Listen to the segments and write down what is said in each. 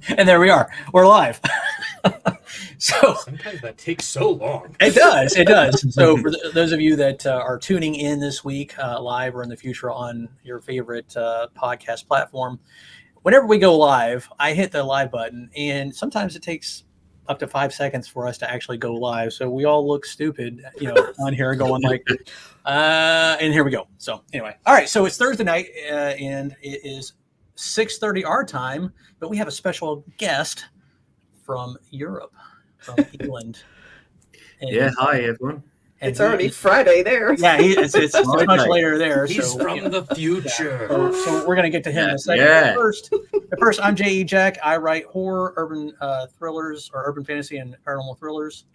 And there we are. We're live. So sometimes that takes so long. It does. So for those of you that are tuning in this week, live or in the future on your favorite podcast platform, whenever we go live, I hit the live button, and sometimes it takes up to 5 seconds for us to actually go live. So we all look stupid, on here going like, and here we go. So anyway, all right. So it's Thursday night, and it is 6:30 our time, but we have a special guest from Europe, from England. And hi everyone. It's already Friday there. Yeah, it's much later there. He's from the future. Yeah. So we're gonna get to him in a second. Yeah. But first, I'm J.E. Jack. I write horror, urban thrillers, or urban fantasy and paranormal thrillers.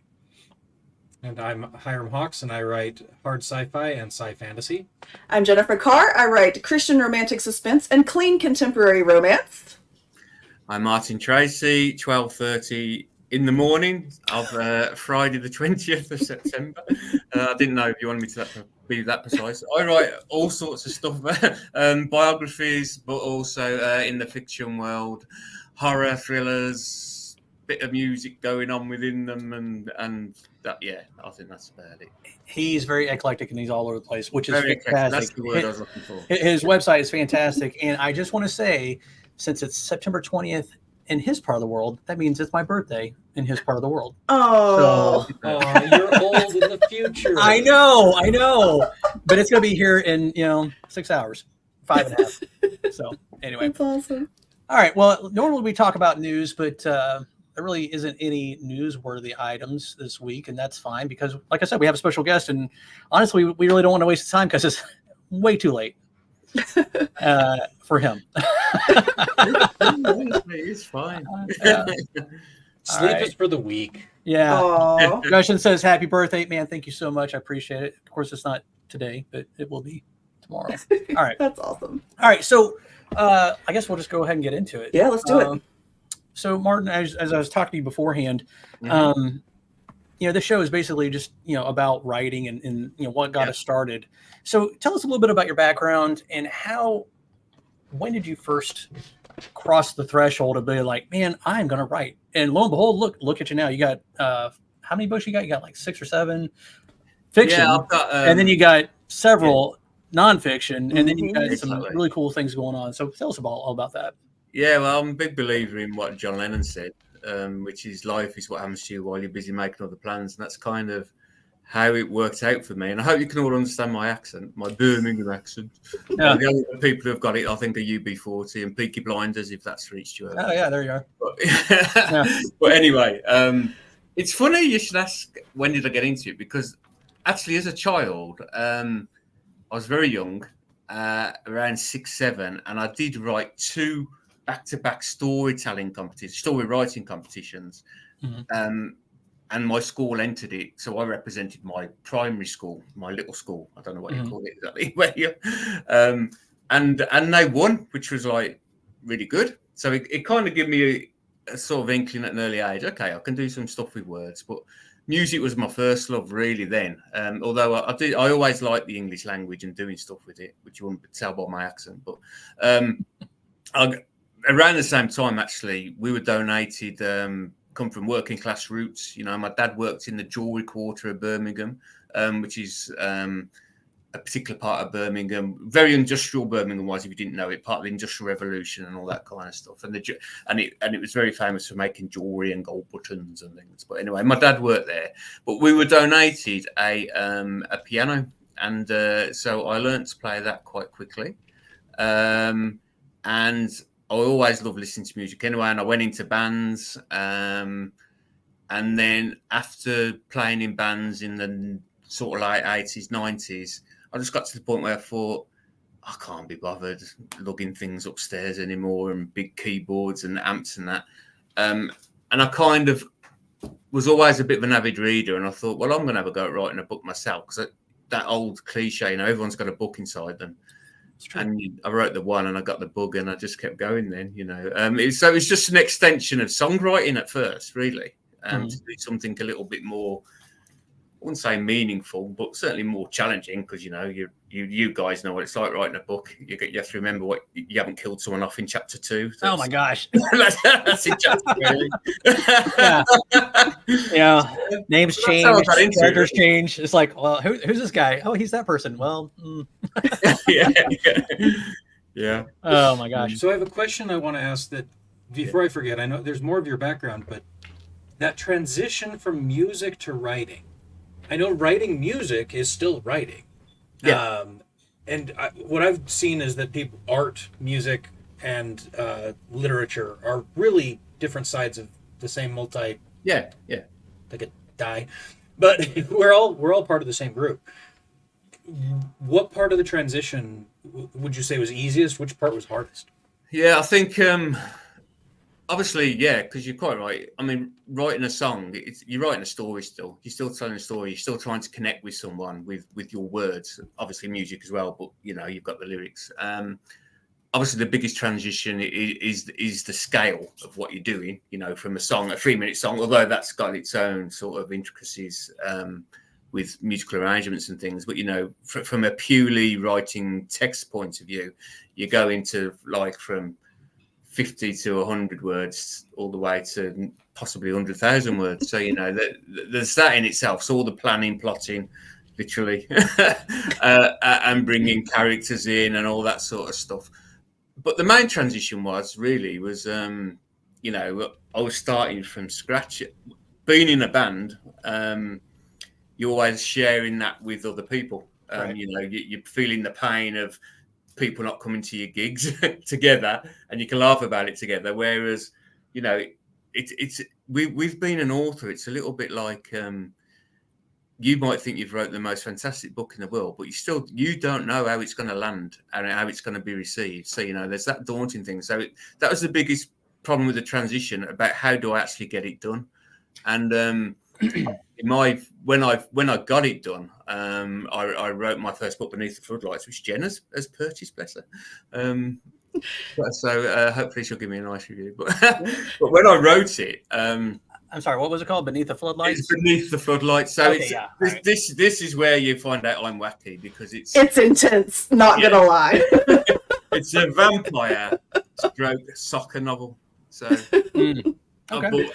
And I'm Hyrum Hawks, and I write hard sci-fi and sci-fantasy. I'm Jennifer Carr. I write Christian romantic suspense and clean contemporary romance. I'm Martin Tracey, 12:30 in the morning of Friday the 20th of September. I didn't know if you wanted me to be that precise. I write all sorts of stuff, biographies, but also in the fiction world, horror thrillers, bit of music going on within them, and that, yeah, I think that's about it. He's very eclectic and he's all over the place, which is very fantastic. That's the word I was looking for. His website is fantastic, and I just want to say, since it's September 20th in his part of the world, that means it's my birthday in his part of the world. Oh, you're old in the future. I know, but it's gonna be here in 6 hours, 5.5. So anyway, that's awesome. All right. Well, normally we talk about news, but there really isn't any newsworthy items this week, and that's fine because, like I said, we have a special guest, and honestly, we really don't want to waste time because it's way too late for him. It's fine. Sleep is for the weak. Yeah. Gushin says, happy birthday, man. Thank you so much. I appreciate it. Of course, it's not today, but it will be tomorrow. All right. That's awesome. All right. So I guess we'll just go ahead and get into it. Yeah, let's do it. So, Martin, as I was talking to you beforehand, the show is basically just, about writing and what got us started. So tell us a little bit about your background and when did you first cross the threshold of being like, man, I'm going to write? And lo and behold, look at you now. You got, how many books you got? You got like 6 or 7 fiction. Yeah, I've got, and then you got several nonfiction, and then you got some really cool things going on. So tell us all about that. Yeah, well, I'm a big believer in what John Lennon said, which is life is what happens to you while you're busy making other plans. And that's kind of how it worked out for me. And I hope you can all understand my accent, my Birmingham accent. Yeah. The only people who've got it, I think, are UB40 and Peaky Blinders, if that's reached you. Oh, yeah, there you are. But anyway, it's funny you should ask, when did I get into it? Because actually, as a child, I was very young, around 6, 7, and I did write 2 back-to-back story writing competitions. And my school entered it, so I represented my primary school, my little school. I don't know what you call it exactly. And they won, which was like really good. So it kind of gave me a sort of inkling at an early age. Okay, I can do some stuff with words, but music was my first love really then. Although I always liked the English language and doing stuff with it, which you wouldn't tell by my accent. But around the same time, actually, we were donated. Come from working class roots. My dad worked in the jewelry quarter of Birmingham, which is a particular part of Birmingham, very industrial Birmingham was, if you didn't know it, part of the Industrial Revolution and all that kind of stuff. And it was very famous for making jewelry and gold buttons and things. But anyway, my dad worked there. But we were donated a piano, and so I learned to play that quite quickly. And I always loved listening to music anyway, and I went into bands. And then after playing in bands in the sort of late 80s, 90s, I just got to the point where I thought, I can't be bothered lugging things upstairs anymore and big keyboards and amps and that. And I kind of was always a bit of an avid reader, and I thought, well, I'm going to have a go at writing a book myself, because that old cliche, everyone's got a book inside them. And I wrote the one and I got the bug and I just kept going then, So it's just an extension of songwriting at first, really, to do something a little bit more wouldn't say meaningful, but certainly more challenging because you guys know what it's like writing a book. You have to remember what you haven't killed someone off in chapter 2. Oh my gosh. That's in chapter 3. Yeah. Names change, characters it. change. It's like, well, who's this guy? Oh, he's that person. Well, yeah. Oh my gosh. So I have a question I want to ask that before I forget. I know there's more of your background, but that transition from music to writing. I know writing music is still writing. Yeah. What I've seen is that art, music, and literature are really different sides of the same multi. Yeah. Like a die, but we're all part of the same group. What part of the transition would you say was easiest? Which part was hardest? Yeah, I think obviously, yeah, because you're quite right. I mean, writing a song, you're writing a story still. You're still telling a story. You're still trying to connect with someone with your words. Obviously, music as well, but you've got the lyrics. Obviously, the biggest transition is the scale of what you're doing. From a 3-minute song, although that's got its own sort of intricacies with musical arrangements and things. But from a purely writing text point of view, you go into from 50 to 100 words all the way to possibly 100,000 words. So, there's that in itself. So all the planning, plotting, literally, and bringing characters in and all that sort of stuff. But the main transition was, I was starting from scratch. Being in a band, you're always sharing that with other people. Right. You're feeling the pain of people not coming to your gigs together, and you can laugh about it together. Whereas, we've been an author. It's a little bit like you might think you've wrote the most fantastic book in the world, but you don't know how it's going to land and how it's going to be received. So there's that daunting thing. So that was the biggest problem with the transition about how do I actually get it done, and when I got it done, I wrote my first book, Beneath the Floodlights, which Jen has purchased, bless her. So hopefully she'll give me a nice review. But when I wrote it, I'm sorry, what was it called? Beneath the Floodlights? It's Beneath the Floodlights. So okay, this is where you find out I'm wacky, because it's intense, not gonna lie. It's a vampire stroke soccer novel. So okay.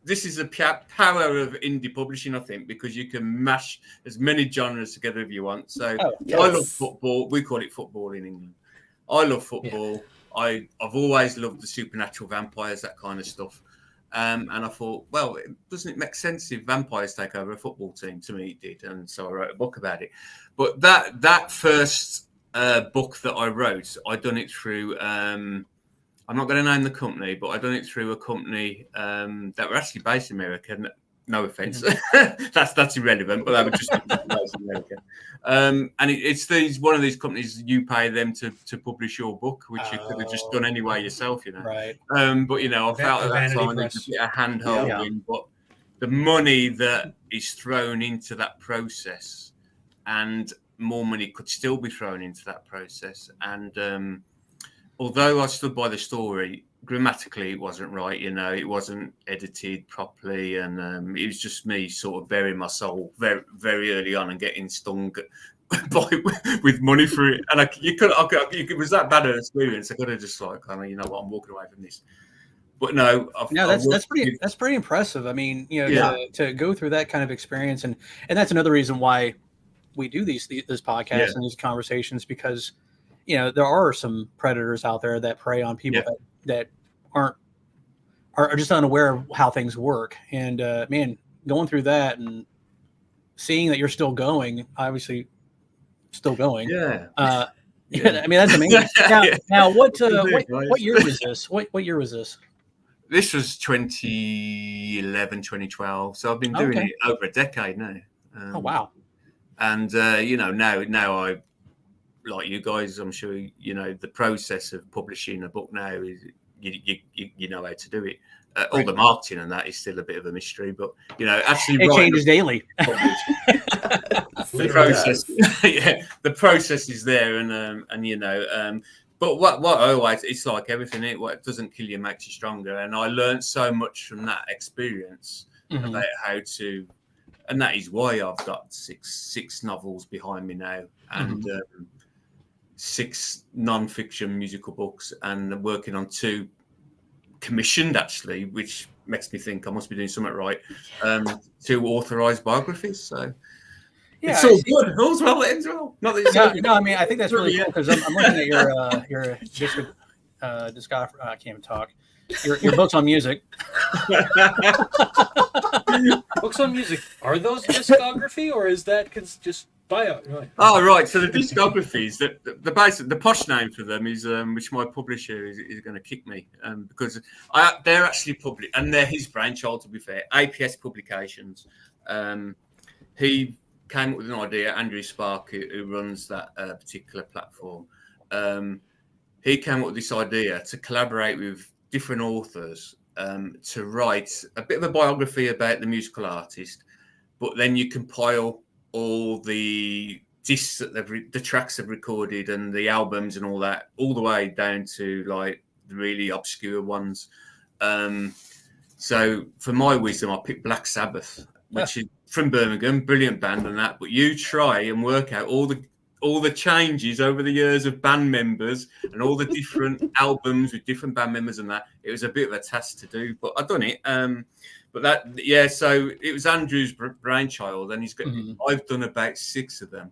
This is the power of indie publishing, I think, because you can mash as many genres together if you want. So yes. I love football. We call it football in England. I love football. Yeah. I've always loved the supernatural vampires, that kind of stuff. And I thought, well, doesn't it make sense if vampires take over a football team? To me, it did. And so I wrote a book about it. But that first book that I wrote, I done it through... I'm not going to name the company, but I done it through a company that were actually based in America. No offense, that's irrelevant, but they were just based in America. And it's one of these companies, you pay them to publish your book, which you could have just done anyway yourself, Right. But I felt at that time there's a bit of hand holding, but the money that is thrown into that process, and more money could still be thrown into that process, and although I stood by the story, grammatically it wasn't right. It wasn't edited properly, and it was just me sort of burying my soul very, very early on and getting stung with money for it. And it was that bad an experience. I could have just I'm walking away from this. But no, that's pretty impressive. I mean, to go through that kind of experience, and that's another reason why we do this podcast and these conversations, because there are some predators out there that prey on people that are just unaware of how things work. And man, going through that and seeing that you're still going, obviously still going. Yeah. I mean, that's amazing. Now what year was this? What year was this? This was 2011, 2012. So I've been doing it over a decade now. Oh wow. And now I, like you guys, I'm sure the process of publishing a book now is you know how to do it. All the marketing and that is still a bit of a mystery, but actually it changes daily. The process, the process is there, and but what I always, it's like everything. What doesn't kill you makes you stronger, and I learned so much from that experience about how to and that is why I've got six novels behind me now, and 6 non-fiction musical books, and working on 2 commissioned, actually, which makes me think I must be doing something right. 2 authorized biographies. So it's all good. All's well that ends well. Not that no, I mean, I think that's really cool, because I'm looking at your discography. I can't even talk. Your books on music. Books on music, are those discography, or is that just bio? Right. Oh, right. So the discographies, the posh name for them is, which my publisher is going to kick me, because they're actually public, and they're his brainchild, to be fair. APS Publications. He came up with an idea. Andrew Spark, who runs that particular platform, he came up with this idea to collaborate with different authors to write a bit of a biography about the musical artist, but then you compile all the discs that the tracks they've recorded and the albums and all that, all the way down to like the really obscure ones. So for my wisdom, I picked Black Sabbath, which is from Birmingham, brilliant band and that. But you try and work out all the changes over the years of band members and all the different albums with different band members and that. It was a bit of a task to do, but I've done it. But that, yeah, so it was Andrew's brainchild, and he's got. I've done about 6 of them,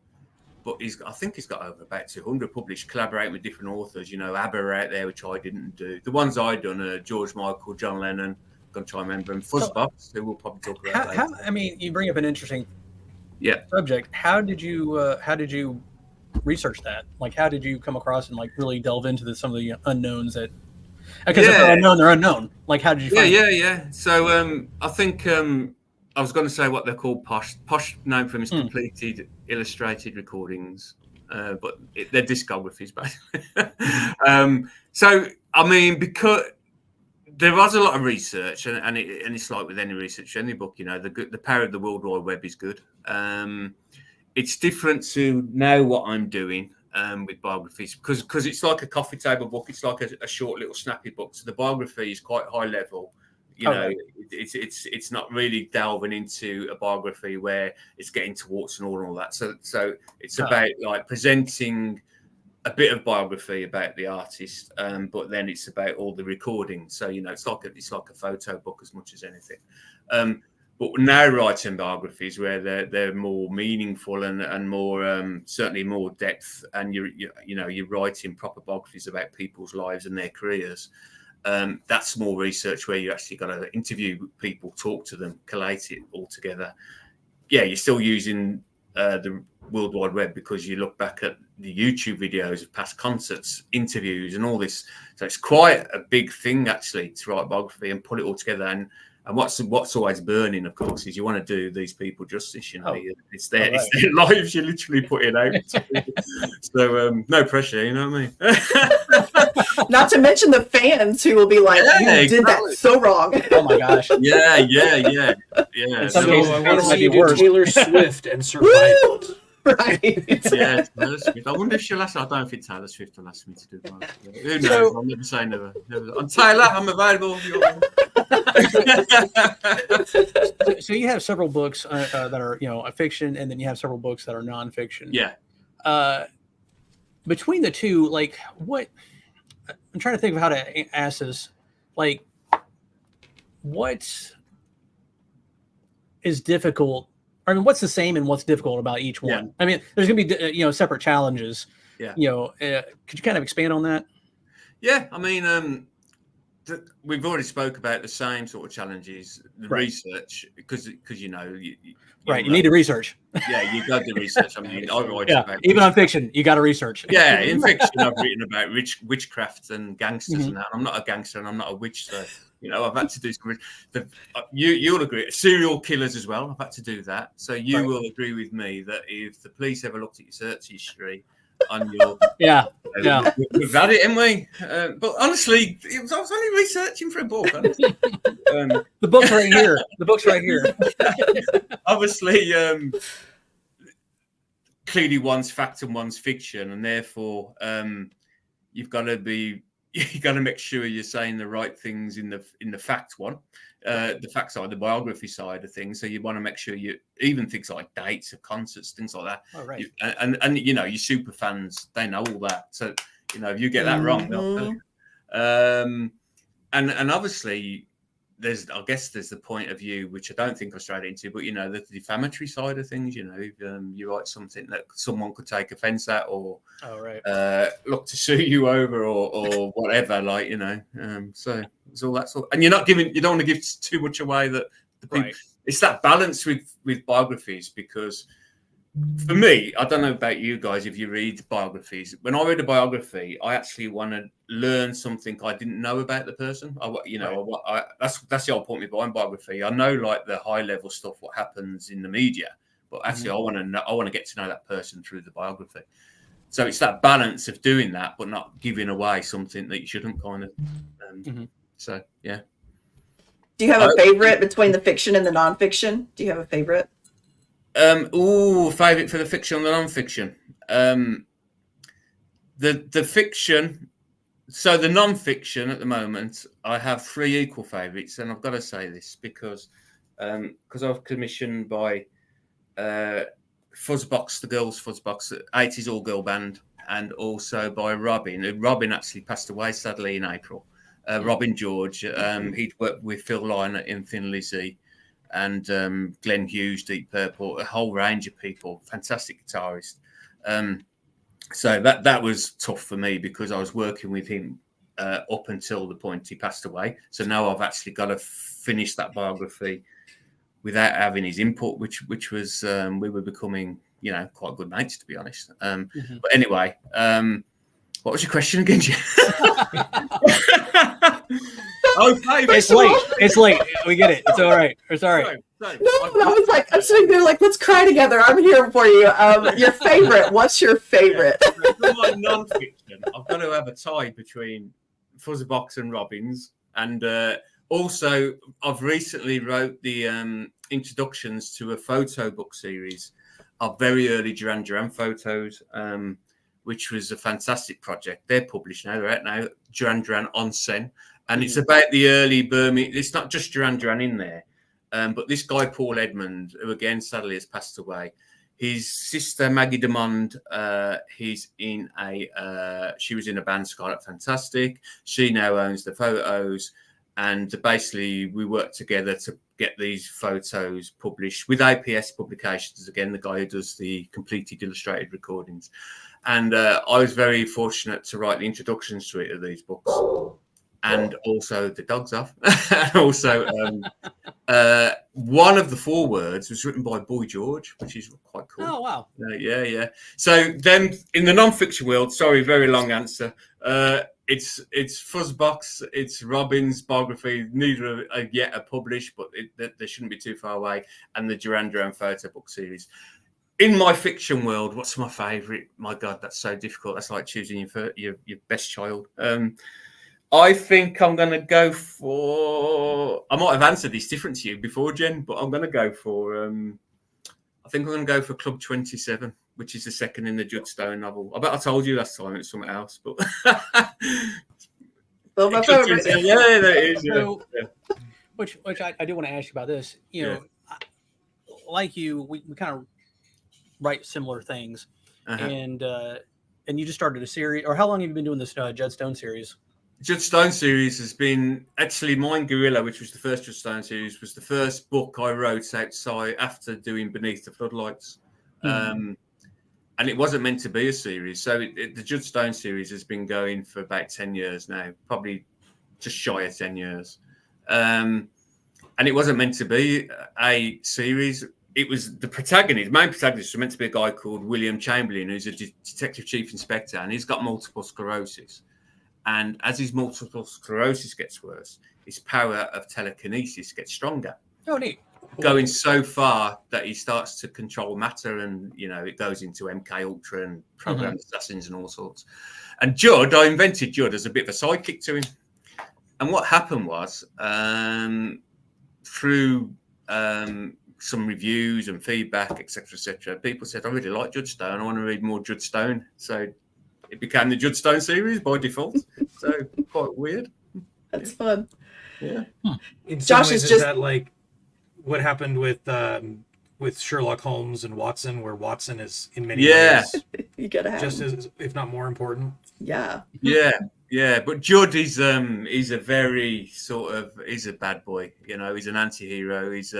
but I think he's got over about 200 published, collaborating with different authors. You know, ABBA are out there, which I didn't do. The ones I done are George Michael, John Lennon. I'm gonna try and remember him. Fuzzbox, who we'll probably talk about later. I mean, you bring up an interesting subject. How did you research that? Like, how did you come across and like really delve into some of the unknowns that? Because if they're unknown, they're unknown. Like, how did you find it? Yeah. So I think I was going to say what they're called posh. Posh, known for his completed illustrated recordings, but they're discographies, basically. So, I mean, because there was a lot of research, and it's like with any research, any book, you know, the power of the World Wide Web is good. It's different to now what I'm doing with biographies, because it's like a coffee table book. It's like a short little snappy book. So the biography is quite high level. You know, it's not really delving into a biography where it's getting to warts and all that. So it's about like presenting a bit of biography about the artist, but then it's about all the recordings. So, you know, it's like a photo book as much as anything. But now writing biographies where they're more meaningful and more certainly more depth, and you're writing proper biographies about people's lives and their careers. That's more research where you actually got to interview people, talk to them, collate it all together. Yeah, you're still using the World Wide Web because you look back at the YouTube videos of past concerts, interviews, and all this. So it's quite a big thing actually to write a biography and put it all together. And what's always burning, of course, is you want to do these people justice. You know, it's their lives you're literally putting out. So no pressure, you know what I mean? Not to mention the fans who will be like, "You did that so wrong." Oh my gosh! Yeah. So I want to see you do Taylor Swift and Survival. Right. Yeah, Taylor Swift. I wonder if she'll ask. I don't think Taylor Swift will ask me to do that. Who knows? I'll never say never. I'm Taylor. I'm available. So you have several books that are, you know, a fiction, and then you have several books that are nonfiction. Yeah. Between the two, like, what? I'm trying to think of how to ask this. Like, what is difficult? I mean, what's the same and what's difficult about each one? Yeah. I mean, there's going to be, separate challenges. Yeah. You know, could you kind of expand on that? Yeah. I mean, we've already spoke about the same sort of challenges, the research, because you know, you need to research. Yeah, you got to research. I mean, I write about even on fiction, you got to research. Yeah, in fiction, I've written about witchcraft and gangsters and that. I'm not a gangster and I'm not a witch, so you know, I've had to do some. You'll agree, serial killers as well. I've had to do that, so you will agree with me that if the police ever looked at your search history on your we've had it, haven't we? But honestly, I was only researching for a book. The book's right here. The book's right here. Obviously, clearly one's fact and one's fiction, and therefore you've got to be you got to make sure you're saying the right things in the fact one, the fact side, the biography side of things. So you want to make sure you even things like dates of concerts, things like that. Oh, right. And you know, your super fans, they know all that. So you know, if you get that wrong, they'll tell you. And obviously, I guess there's the point of view, which I don't think I strayed into, but you know, the defamatory side of things. You know, you write something that someone could take offence at, or look to sue you over, or whatever. Like, you know, so it's all that sort. And you don't want to give too much away that the people. Right. It's that balance with biographies, because for me, I don't know about you guys if you read biographies. When I read a biography, I actually want to learn something I didn't know about the person. That's the whole point behind biography. I know like the high level stuff, what happens in the media, but actually I want to get to know that person through the biography. So it's that balance of doing that, but not giving away something that you shouldn't, kind of. So yeah. Do you have a favorite between the fiction and the nonfiction? Do you have a favorite? Favorite for the fiction and the non-fiction. The fiction. So the non-fiction at the moment, I have 3 equal favourites, and I've got to say this because I've commissioned by Fuzzbox, the girls' Fuzzbox, 80s all-girl band, and also by Robin. Robin actually passed away sadly in April. Robin George, he'd worked with Phil Lynott in Thin Lizzy, and Glenn Hughes, Deep Purple, a whole range of people, fantastic guitarist. So that was tough for me because I was working with him up until the point he passed away. So now I've actually got to finish that biography without having his input, which was we were becoming, you know, quite good mates, to be honest. But anyway, what was your question again, Jim? It's late. It's late. We get it. It's all right. It's all right. No, I was like, I'm sitting there like, let's cry together. I'm here for you. Your favorite. What's your favorite? For my non-fiction, I've got to have a tie between Fuzzbox and Robbins. And also, I've recently wrote the introductions to a photo book series of very early Duran Duran photos, which was a fantastic project. They're published now. They're out now. Duran Duran on Sen. And it's about the early Birmingham. It's not just Duran Duran in there, but this guy, Paul Edmond, who again sadly has passed away. His sister, Maggie Demond, she was in a band, Scarlet Fantastic. She now owns the photos. And basically, we worked together to get these photos published with APS Publications, again, the guy who does the completed illustrated recordings. And I was very fortunate to write the introductions to it of these books. And also the dogs off. And also, one of the forewords was written by Boy George, which is quite cool. Oh, wow. Yeah. So then in the non-fiction world, sorry, very long answer. It's Fuzzbox, it's Robin's biography. Neither are yet are published, but they shouldn't be too far away. And the Duran Duran photo book series. In my fiction world, what's my favourite? My God, that's so difficult. That's like choosing your best child. I think I'm going to go for... I might have answered this different to you before, Jen, but I'm going to go for... I think I'm going to go for Club 27, which is the second in the Judd Stone novel. I bet I told you last time it's something else, but... Well, my favorite. Yeah, that is. So, which I do want to ask you about this. You know, like you, we kind of write similar things. And you just started a series. Or how long have you been doing this Judd Stone series? Judd Stone series has been actually mine. Gorilla, which was the first Judd Stone series, was the first book I wrote outside after doing Beneath the Floodlights, and it wasn't meant to be a series. So the Judd Stone series has been going for about 10 years now, probably just shy of 10 years, and it wasn't meant to be a series. It was the main protagonist was meant to be a guy called William Chamberlain, who's a detective chief inspector, and he's got multiple sclerosis. And as his multiple sclerosis gets worse, his power of telekinesis gets stronger. Oh, neat. Going so far that he starts to control matter, and, you know, it goes into MK Ultra and programmed assassins and all sorts. And Judd, I invented Judd as a bit of a sidekick to him. And what happened was, through some reviews and feedback, etc., people said, I really like Judd Stone. I want to read more Judd Stone. So it became the Judd Stone series by default. So quite weird. That's fun. Yeah. In some Josh ways, is is just that like what happened with Sherlock Holmes and Watson, where Watson is in many ways you gotta have just him. as, if not more important? Yeah. Yeah. But Judd is he's a very he's a bad boy. You know, he's an anti-hero. He's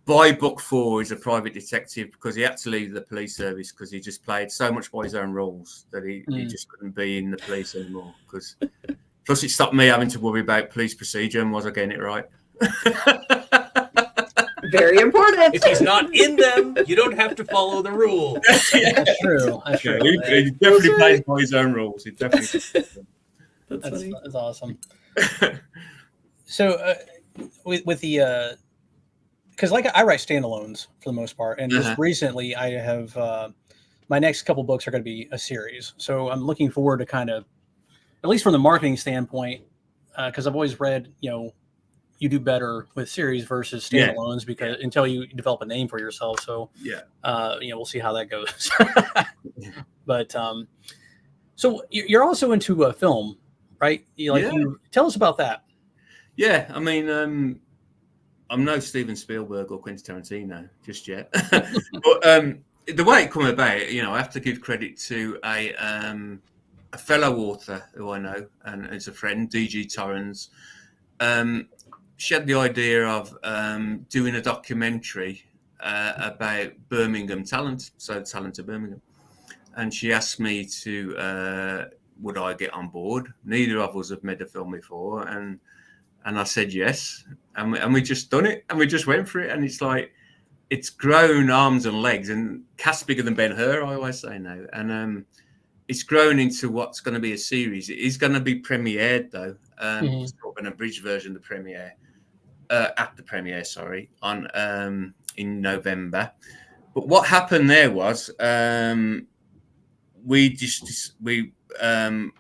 by book 4, he's a private detective because he had to leave the police service because he just played so much by his own rules that he just couldn't be in the police anymore. Because plus, it stopped me having to worry about police procedure and was I getting it right? Very important. If he's not in them, you don't have to follow the rules. That's true. That's true. He definitely plays by his own rules. He definitely. That's awesome. So, with the because like I write standalones for the most part, and just recently I have my next couple books are going to be a series. So I'm looking forward to kind of, at least from the marketing standpoint, because I've always read, you do better with series versus standalones because until you develop a name for yourself. So we'll see how that goes. But so you're also into film, right? You tell us about that. Yeah, I mean, I'm no Steven Spielberg or Quentin Tarantino just yet, but the way it came about, I have to give credit to a fellow author who I know and is a friend, D.G. Torrens. She had the idea of doing a documentary about Birmingham talent, so talent of Birmingham, and she asked me to would I get on board. Neither of us have made a film before, and I said yes, and we just done it, and we just went for it, and it's like it's grown arms and legs, and cast bigger than Ben-Hur, I always say now, and it's grown into what's going to be a series. It is going to be premiered though, sort of an abridged version of the premiere at the premiere, on in November. But what happened there was we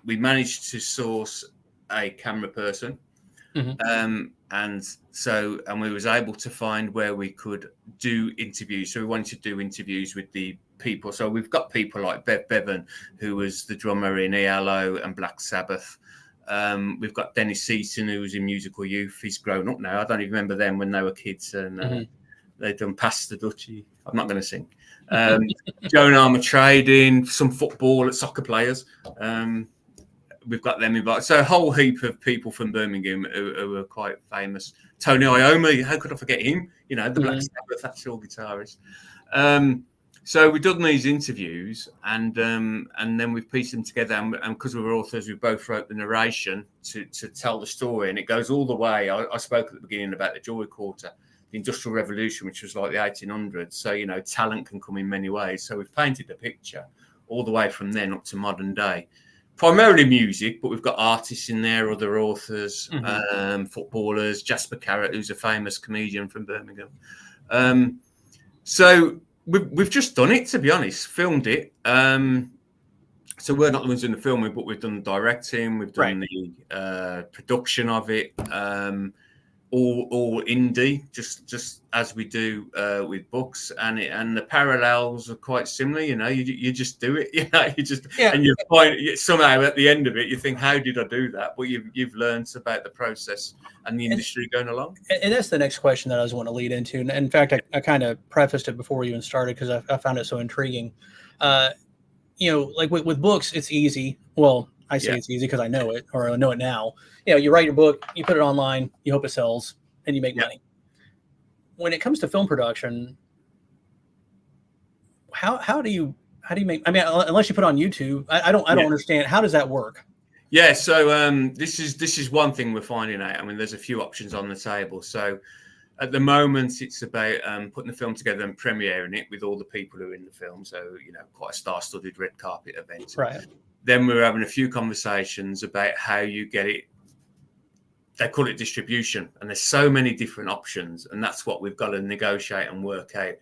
managed to source a camera person. And we was able to find where we could do interviews. So we wanted to do interviews with the people. So we've got people like Bev Bevan, who was the drummer in ELO and Black Sabbath. We've got Dennis Seaton, who was in Musical Youth. He's grown up now. I don't even remember them when they were kids, and they've done Past the Dutchie. I'm not going to sing. Joan Armatrading, some football at soccer players. We've got them involved. So a whole heap of people from Birmingham who are quite famous. Tony Iommi, how could I forget him? The Black Sabbath actual guitarist. So we've done these interviews, and then we've pieced them together. And because we're authors, we both wrote the narration to tell the story. And it goes all the way. I spoke at the beginning about the Jewelry Quarter, the Industrial Revolution, which was like the 1800s. So, talent can come in many ways. So we've painted the picture all the way from then up to modern day. Primarily music, but we've got artists in there, other authors, footballers, Jasper Carrott, who's a famous comedian from Birmingham. So we've just done it, to be honest, filmed it. So we're not the ones doing the filming, but we've done the directing, we've done the production of it, all indie, just as we do with books, and the parallels are quite similar. You just do it, and you find somehow at the end of it, you think, how did I do that? But you've learned about the process and the industry going along. And that's the next question that I was want to lead into. And in fact, I kind of prefaced it before we even started because I found it so intriguing. Like with books, it's easy. Well, I say it's easy because I know it, or I know it now. You write your book, you put it online, you hope it sells, and you make money. When it comes to film production, how do you make? I mean, unless you put it on YouTube, I don't understand. How does that work? Yeah, so this is one thing we're finding out. I mean, there's a few options on the table. So at the moment, it's about putting the film together and premiering it with all the people who are in the film. So, quite a star-studded red carpet event. Right. Then we're having a few conversations about how you get it. They call it distribution, and there's so many different options, and that's what we've got to negotiate and work out.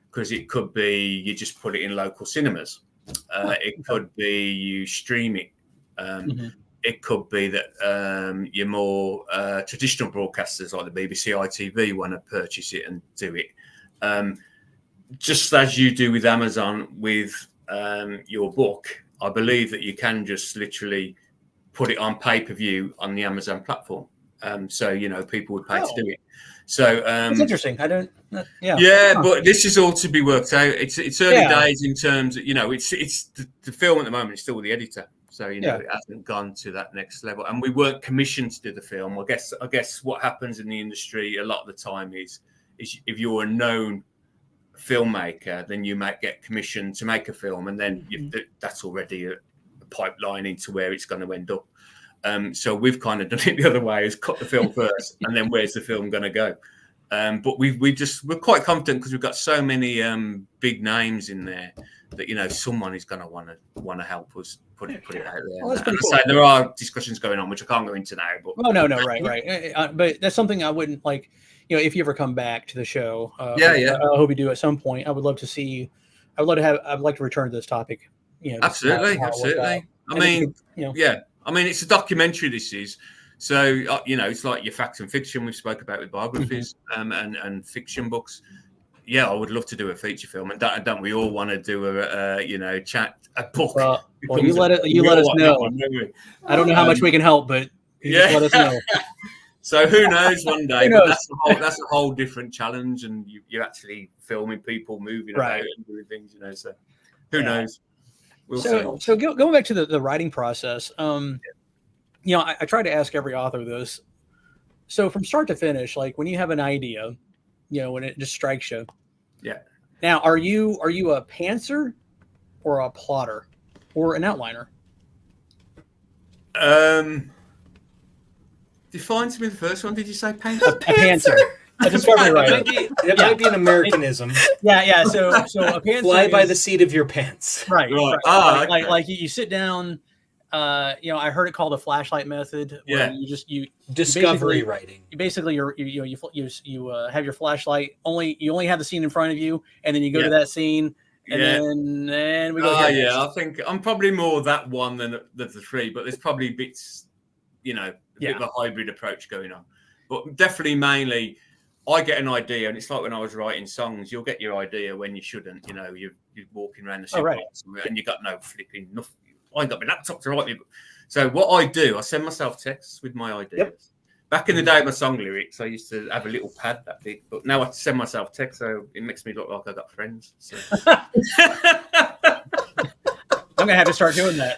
Because it could be you just put it in local cinemas. It could be you stream it. It could be that your more traditional broadcasters like the BBC, ITV want to purchase it and do it. Just as you do with Amazon with your book, I believe that you can just literally put it on pay-per-view on the Amazon platform. So, people would pay to do it. So it's interesting. I don't. But this is all to be worked out. It's early days in terms of, it's the film at the moment is still with the editor. So, it hasn't gone to that next level. And we weren't commissioned to do the film. I guess what happens in the industry a lot of the time is if you're a known filmmaker, then you might get commissioned to make a film, and then that's already a pipeline into where it's going to end up. So we've kind of done it the other way: is cut the film first, and then where's the film going to go? But we're quite confident because we've got so many big names in there that someone is going to want to help us put it out there. Well, that's pretty cool. So there are discussions going on which I can't go into now. But no, right. But that's something I wouldn't like. If you ever come back to the show, I hope you do at some point. I would love to see. I'd like to return to this topic. Absolutely. I mean, it's a documentary. This is. So, it's like your fact and fiction we spoke about with biographies and fiction books. Yeah, I would love to do a feature film, and don't we all want to do a book? Well, you let us know. I don't know how much we can help, but just let us know. So who knows one day? But that's a whole different challenge, and you're actually filming people moving about and doing things. So who knows? We'll see. So going back to the writing process. I try to ask every author this. So from start to finish, like when you have an idea, when it just strikes you. Yeah. Now, are you a pantser or a plotter or an outliner? Define to me the first one. Did you say pantser? A pantser. A discovery writer. It might be an Americanism. Yeah. So a pantser. Fly by the seat of your pants. Right. Okay. Like you sit down. I heard it called the flashlight method. Where you discovery writing. You basically you have your flashlight. You only have the scene in front of you, and then you go to that scene, and then we go. I think I'm probably more that one than the three, but there's probably bits, a bit of a hybrid approach going on. But definitely, mainly, I get an idea, and it's like when I was writing songs. You'll get your idea when you shouldn't. You're walking around the supermarket and you got no flipping nothing. I ain't got my laptop to write me. So what I do, I send myself texts with my ideas. Yep. Back in the day, my song lyrics, I used to have a little pad that big, but now I send myself texts, so it makes me look like I got friends. So. I'm gonna have to start doing that.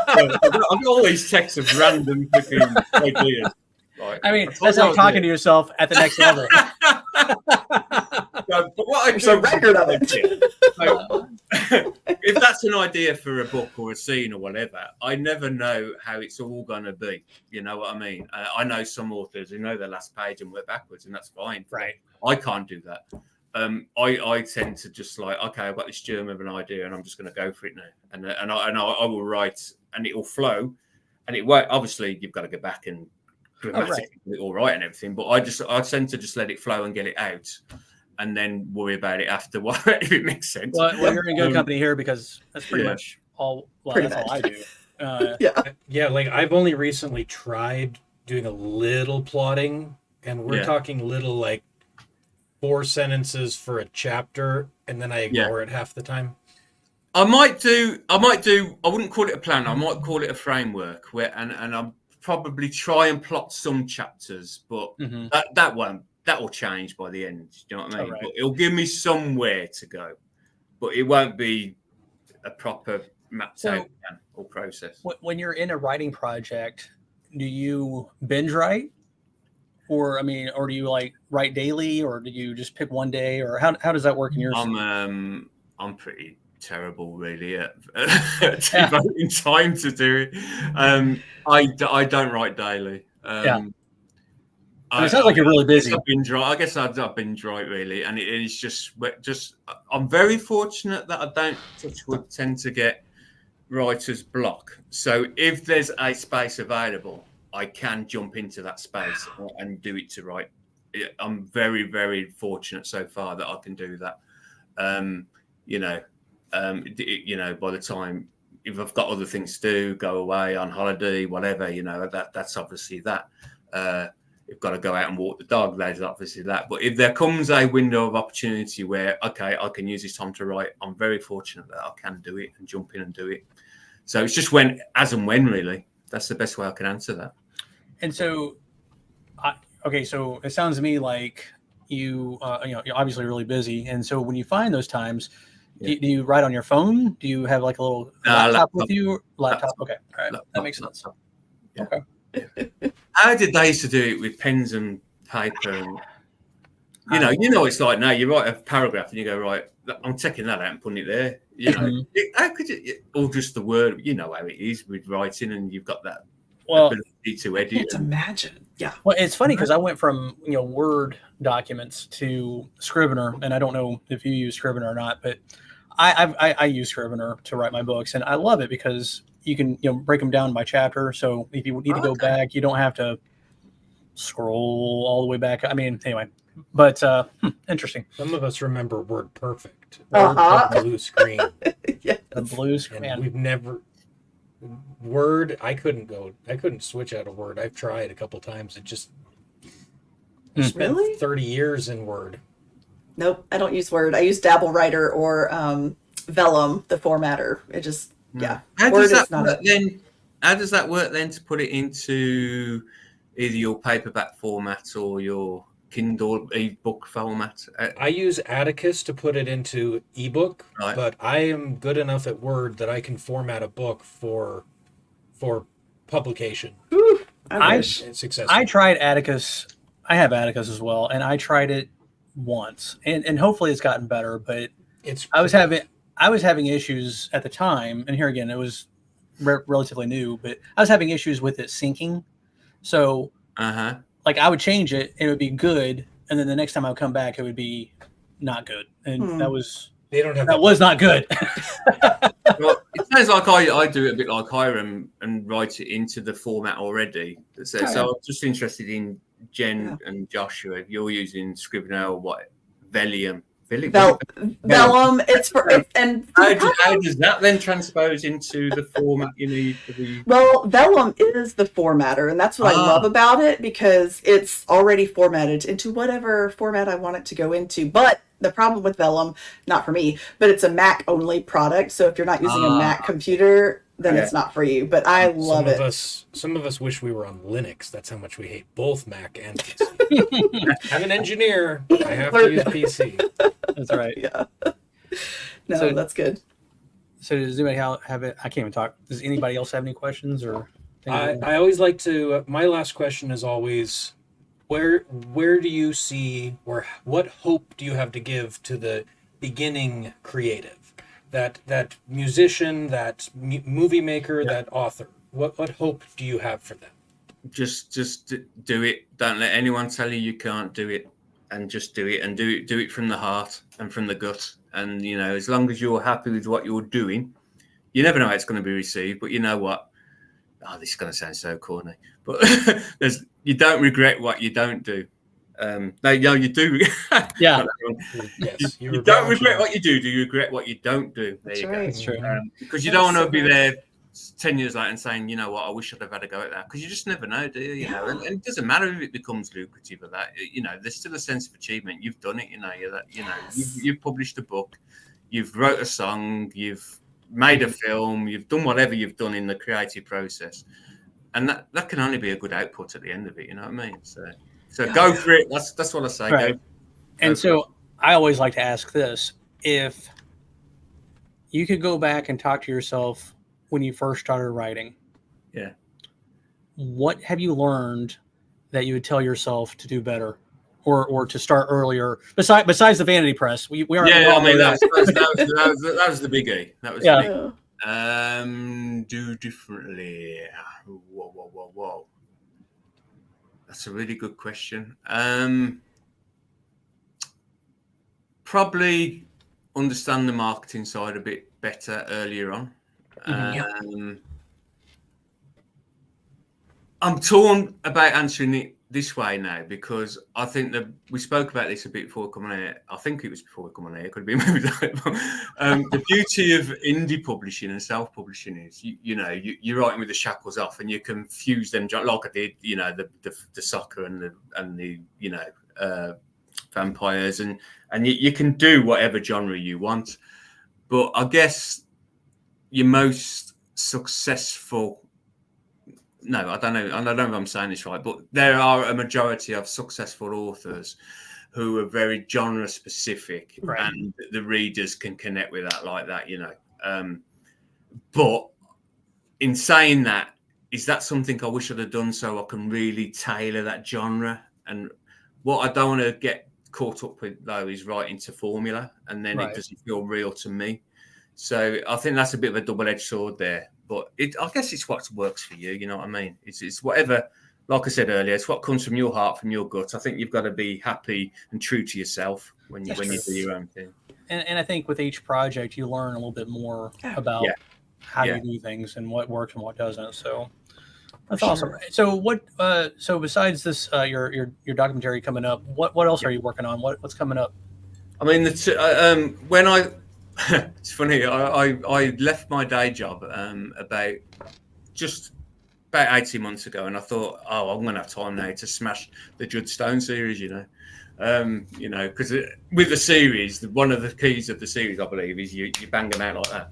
I've got all these texts of random flipping ideas. Like, that's like talking to yourself at the next level. But what There's a record of it. If that's an idea for a book or a scene or whatever, I never know how it's all going to be. You know what I mean? I know some authors who know their last page and work backwards, and that's fine. Right. I can't do that. I tend to just like, okay, I've got this germ of an idea, and I'm just going to go for it now. And I will write, and it will flow, and it won't. Obviously, you've got to go back and grammatically get it all right and everything. But I tend to just let it flow and get it out. And then worry about it after, if it makes sense. Well, you're in good company here because that's pretty much all. Well, that's all I do. Like I've only recently tried doing a little plotting, and we're talking little, like 4 sentences for a chapter, and then I ignore it half the time. I might do. I wouldn't call it a plan. I might call it a framework and I'll probably try and plot some chapters, but that won't. That will change by the end. Do you know what I mean? But it'll give me somewhere to go, but it won't be a proper mapped out plan or process. When you're in a writing project, do you binge write, or do you like write daily, or do you just pick one day, or how does that work in your? I'm pretty terrible, really, at devoting time to do it. I don't write daily. It sounds like you're really busy. I guess I've been dry, really, and it is just. I'm very fortunate that I don't tend to get writer's block. So if there's a space available, I can jump into that space and do it to write. I'm very, very fortunate so far that I can do that. By the time if I've got other things to do, go away on holiday, whatever, that's obviously that. you've got to go out and walk the dog. There's obviously that. But if there comes a window of opportunity where, okay, I can use this time to write, I'm very fortunate that I can do it and jump in and do it. So it's just as and when, really. That's the best way I can answer that. And so, so it sounds to me like you're obviously really busy. And so when you find those times, do you write on your phone? Do you have like a little laptop with you? Laptop. Okay. All right. That makes sense. Yeah. Okay. Yeah. How did they used to do it with pens and paper? And, you know, it's like now you write a paragraph and you go, right, I'm taking that out and putting it there. You know, how could you, or just the word, you know how it is with writing, and you've got that ability to edit. I can't imagine. Yeah. Well, it's funny because I went from Word documents to Scrivener, and I don't know if you use Scrivener or not, but I use Scrivener to write my books, and I love it because you can break them down by chapter. So if you need to go back, you don't have to scroll all the way back. I mean, anyway, but interesting. Some of us remember Word Perfect, the blue screen. Yes. The blue screen. And we've never Word. I couldn't switch out of Word. I've tried a couple times. It just spent Really? 30 years in Word. Nope, I don't use Word. I use Dabble Writer or Vellum, the formatter. It just How Word does that is not work then? How does that work then to put it into either your paperback format or your Kindle ebook format? I use Atticus to put it into ebook, but I am good enough at Word that I can format a book for publication. Ooh, I wish. It's successful. I tried Atticus. I have Atticus as well, and I tried it once, and hopefully it's gotten better. But I was having issues at the time, and here again, it was relatively new, but I was having issues with it syncing. So, like I would change it, and it would be good, and then the next time I would come back, it would be not good, and that was was not good. Well, it sounds like I do it a bit like Hyrum and write it into the format already. So I'm just interested in Jen and Joshua. If you're using Scrivener or what, Vellum. Vellum. It's for and how does that then transpose into the format you need for the? Well, Vellum is the formatter, and that's what I love about it because it's already formatted into whatever format I want it to go into. But the problem with Vellum, not for me, but it's a Mac only product. So if you're not using a Mac computer, then it's not for you. But I love it. Some of us wish we were on Linux. That's how much we hate both Mac and PC. I'm an engineer. I have to use PC. That's right. Yeah. No, that's good. So does anybody have it? I can't even talk. Does anybody else have any questions or? I always like to. My last question is always, where do you see, or what hope do you have to give to the beginning creative? That musician, that movie maker, that author. What hope do you have for them? Just do it. Don't let anyone tell you can't do it, and just do it, and do it from the heart and from the gut. And as long as you're happy with what you're doing, you never know how it's going to be received. But you know what? Oh, this is going to sound so corny, but you don't regret what you don't do. No, you do. Yeah. Yes, you don't regret what you do. Do you regret what you don't do? There That's you right. go. That's true. Because you don't want to be there 10 years later and saying, you know what, I wish I'd have had a go at that. Because you just never know, do you? You know, and it doesn't matter if it becomes lucrative or that. There's still a sense of achievement. You've done it. You've published a book, you've wrote a song, you've made a film, you've done whatever you've done in the creative process, and that can only be a good output at the end of it. You know what I mean? So go for it. That's what I say. Right. Go and so I always like to ask this: if you could go back and talk to yourself when you first started writing, what have you learned that you would tell yourself to do better, or to start earlier? Besides the vanity press, we are. Yeah, I mean that was the biggie. That was the big. Do differently. Whoa. That's a really good question. Probably understand the marketing side a bit better earlier on. I'm torn about answering it this way now, because I think that we spoke about this a bit before coming out. I think it was before we come on air. It could have been maybe the beauty of indie publishing and self-publishing is, you're writing with the shackles off, and you can fuse them like I did. The soccer and the vampires, and you can do whatever genre you want. But I guess your most successful. No, I don't know. I don't know if I'm saying this right, but there are a majority of successful authors who are very genre specific, right, and the readers can connect with that like that, But in saying that, is that something I wish I'd have done so I can really tailor that genre? And what I don't want to get caught up with, though, is writing to formula, and then it doesn't feel real to me. So I think that's a bit of a double-edged sword there. But I guess it's what works for you. You know what I mean? It's whatever. Like I said earlier, it's what comes from your heart, from your gut. I think you've got to be happy and true to yourself when you do your own thing. And I think with each project, you learn a little bit more about how you do things and what works and what doesn't. So that's awesome. So what? So besides this, your documentary coming up, what else are you working on? What's coming up? I mean, when I. It's funny. I left my day job about 18 months ago, and I thought, I'm going to have time now to smash the Judd Stone series. Because with the series, one of the keys of the series, I believe, is you bang them out like that.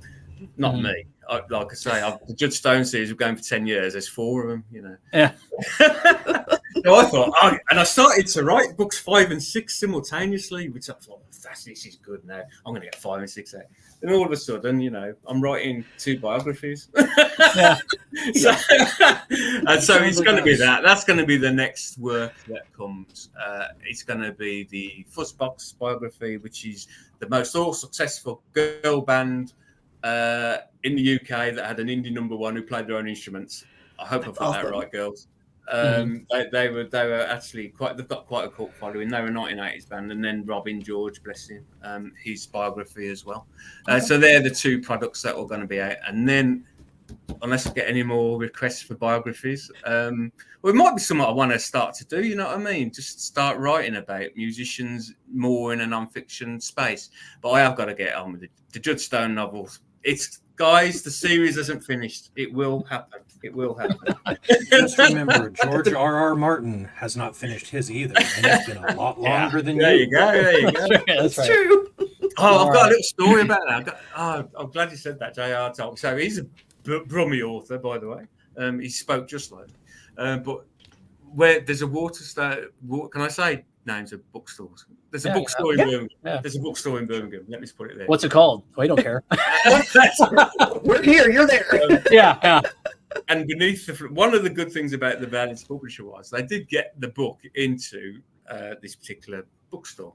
Not me. Like I say, the Judd Stone series, we're going for 10 years. There's 4 of them. Yeah. So I thought, and I started to write books 5 and 6 simultaneously, which I thought, this is good now. I'm going to get 5 and 6 out. And all of a sudden, I'm writing 2 biographies. Yeah. So it's going to be that. That's going to be the next work that comes. It's going to be the Fuzzbox biography, which is the most successful girl band in the UK that had an indie #1 who played their own instruments. I hope I've got that right, girls. They were actually they've got quite a cult following. They were a 1980s band, and then Robin George, bless him, his biography as well. So they're the 2 products that are going to be out. And then, unless I get any more requests for biographies, it might be something I want to start to do. You know what I mean? Just start writing about musicians more in a non-fiction space. But I have got to get on with the Judd Stone novels. Guys, the series isn't finished. It will happen. It will happen. Just remember, George R.R. Martin has not finished his either, and it's been a lot longer than There you go. That's true. I've got a little story about that. I'm glad you said that, J.R. Tolkien. So he's a Brummie author, by the way. He spoke just like but where there's a can I say names of bookstores? There's a bookstore in Birmingham. Yeah. There's a bookstore in Birmingham. Let me just put it there. What's it called? We don't care. We're here. You're there. Yeah. And one of the good things about the Valiant publisher was they did get the book into this particular bookstore.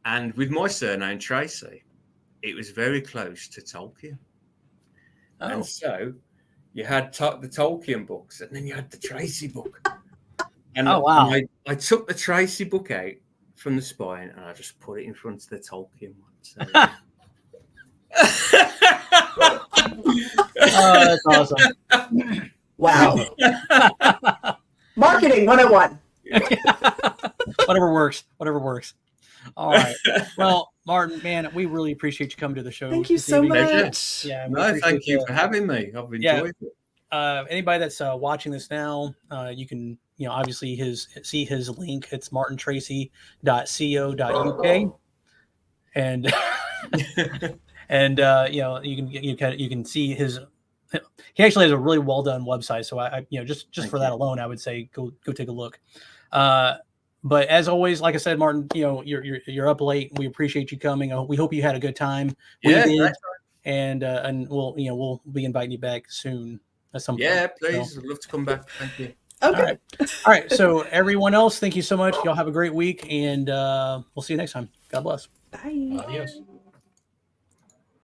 And with my surname, Tracey, it was very close to Tolkien. Oh. And so you had the Tolkien books, and then you had the Tracey book. And wow. I took the Tracey book out from the spine, and I just put it in front of the Tolkien one. So. That's awesome. Wow. Marketing 101. Whatever works. All right. Well, Martin, man, we really appreciate you coming to the show. Thank you so much. Yeah. No, thank you for having me. I've enjoyed it. Anybody that's watching this now, you can, obviously see his link. It's martintracey.co.uk. And and you can see his. He actually has a really well done website. So I just for that alone, I would say go take a look. But as always, like I said, Martin, you're up late. We appreciate you coming. We hope you had a good time. We did, right. And we'll be inviting you back soon at some point. Yeah, please. I'd love to come back. Thank you. Okay. All right. So everyone else, thank you so much. Y'all have a great week, and we'll see you next time. God bless. Bye. Adios.